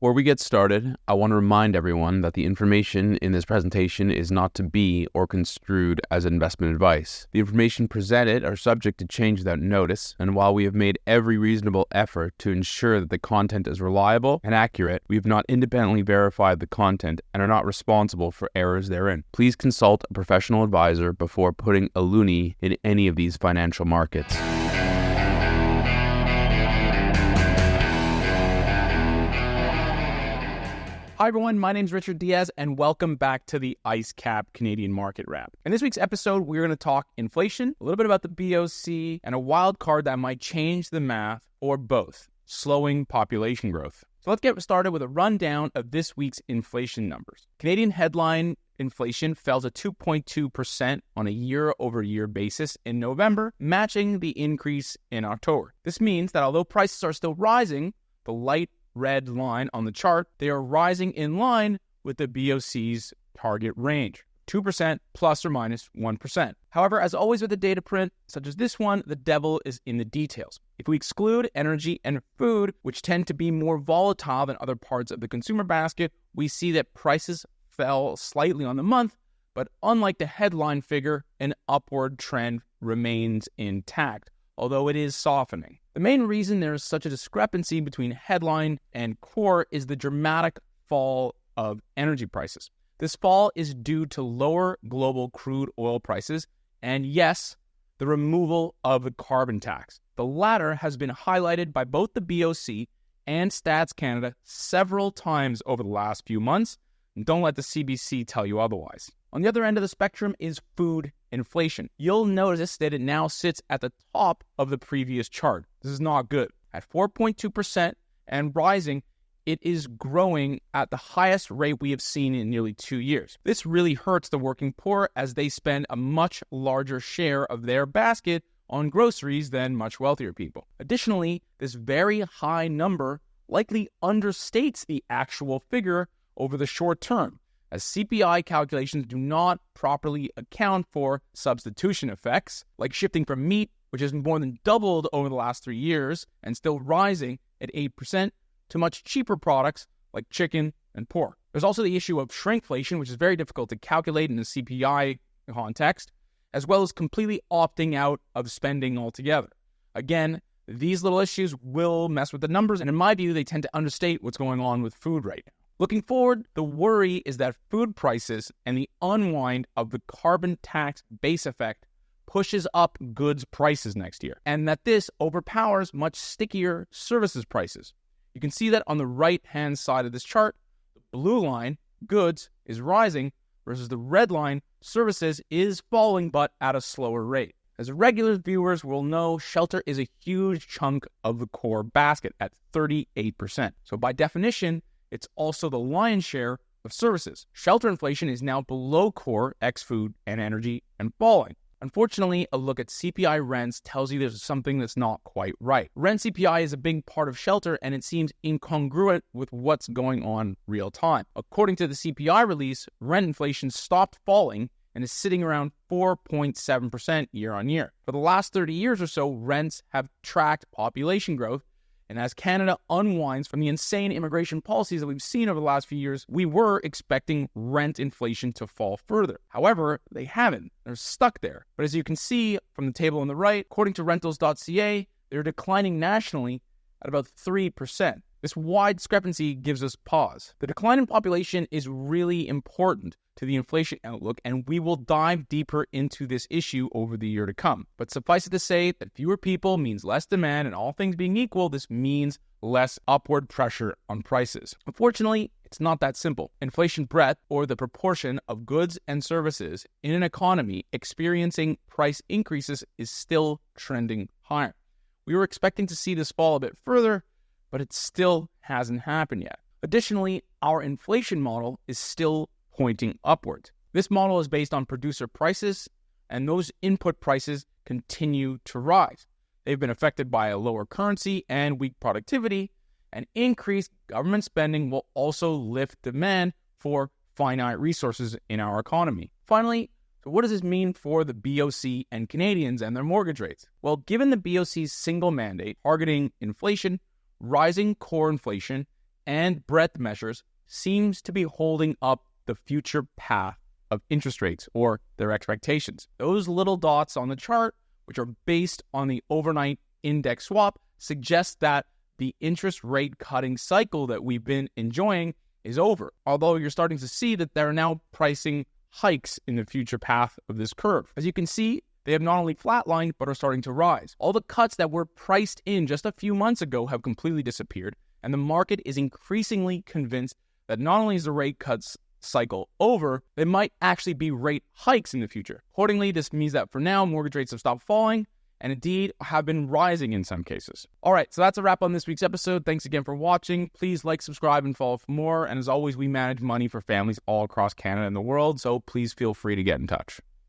Before we get started, I want to remind everyone that the information in this presentation is not to be or construed as investment advice. The information presented are subject to change without notice, and while we have made every reasonable effort to ensure that the content is reliable and accurate, we have not independently verified the content and are not responsible for errors therein. Please consult a professional advisor before putting a loonie in any of these financial markets. Hi everyone, my name is Richard Diaz and welcome back to the IceCap Canadian Market Wrap. In this week's episode, we're going to talk inflation, a little bit about the BOC, and a wild card that might change the math, or both, slowing population growth. So let's get started with a rundown of this week's inflation numbers. Canadian headline inflation fell to 2.2% on a year-over-year basis in November, matching the increase in October. This means that although prices are still rising, the light red line on the chart, they are rising in line with the BOC's target range, 2% plus or minus 1%. However, as always with a data print, such as this one, the devil is in the details. If we exclude energy and food, which tend to be more volatile than other parts of the consumer basket, we see that prices fell slightly on the month, but unlike the headline figure, an upward trend remains intact, although it is softening. The main reason there is such a discrepancy between headline and core is the dramatic fall of energy prices. This fall is due to lower global crude oil prices and, yes, the removal of the carbon tax. The latter has been highlighted by both the BOC and Stats Canada several times over the last few months, and don't let the CBC tell you otherwise. On the other end of the spectrum is food inflation. You'll notice that it now sits at the top of the previous chart. This is not good. At 4.2% and rising, it is growing at the highest rate we have seen in nearly 2 years. This really hurts the working poor as they spend a much larger share of their basket on groceries than much wealthier people. Additionally, this very high number likely understates the actual figure over the short term, as CPI calculations do not properly account for substitution effects, like shifting from meat, which has more than doubled over the last 3 years and still rising at 8%, to much cheaper products like chicken and pork. There's also the issue of shrinkflation, which is very difficult to calculate in a CPI context, as well as completely opting out of spending altogether. Again, these little issues will mess with the numbers, and in my view, they tend to understate what's going on with food right now. Looking forward, the worry is that food prices and the unwind of the carbon tax base effect pushes up goods prices next year, and that this overpowers much stickier services prices. You can see that on the right-hand side of this chart, the blue line, goods, is rising, versus the red line, services, is falling but at a slower rate. As regular viewers will know, shelter is a huge chunk of the core basket at 38%. So by definition, it's also the lion's share of services. Shelter inflation is now below core, ex-food and energy, and falling. Unfortunately, a look at CPI rents tells you there's something that's not quite right. Rent CPI is a big part of shelter, and it seems incongruent with what's going on real time. According to the CPI release, rent inflation stopped falling and is sitting around 4.7% year on year. For the last 30 years or so, rents have tracked population growth, and as Canada unwinds from the insane immigration policies that we've seen over the last few years, we were expecting rent inflation to fall further. However, they haven't. They're stuck there. But as you can see from the table on the right, according to rentals.ca, they're declining nationally at about 3%. This wide discrepancy gives us pause. The decline in population is really important to the inflation outlook, and we will dive deeper into this issue over the year to come. But suffice it to say that fewer people means less demand, and all things being equal, this means less upward pressure on prices. Unfortunately, it's not that simple. Inflation breadth, or the proportion of goods and services in an economy experiencing price increases, is still trending higher. We were expecting to see this fall a bit further, but it still hasn't happened yet. Additionally, our inflation model is still pointing upwards. This model is based on producer prices, and those input prices continue to rise. They've been affected by a lower currency and weak productivity, and increased government spending will also lift demand for finite resources in our economy. Finally, so what does this mean for the BOC and Canadians and their mortgage rates? Well, given the BOC's single mandate targeting inflation, rising core inflation, and breadth measures seems to be holding up the future path of interest rates or their expectations. Those little dots on the chart, which are based on the overnight index swap, suggest that the interest rate cutting cycle that we've been enjoying is over. Although you're starting to see that they're now pricing hikes in the future path of this curve. As you can see, they have not only flatlined, but are starting to rise. All the cuts that were priced in just a few months ago have completely disappeared, and the market is increasingly convinced that not only is the rate cuts cycle over, there might actually be rate hikes in the future. Accordingly, this means that for now, mortgage rates have stopped falling, and indeed have been rising in some cases. All right, so that's a wrap on this week's episode. Thanks again for watching. Please like, subscribe, and follow for more. And as always, we manage money for families all across Canada and the world, so please feel free to get in touch.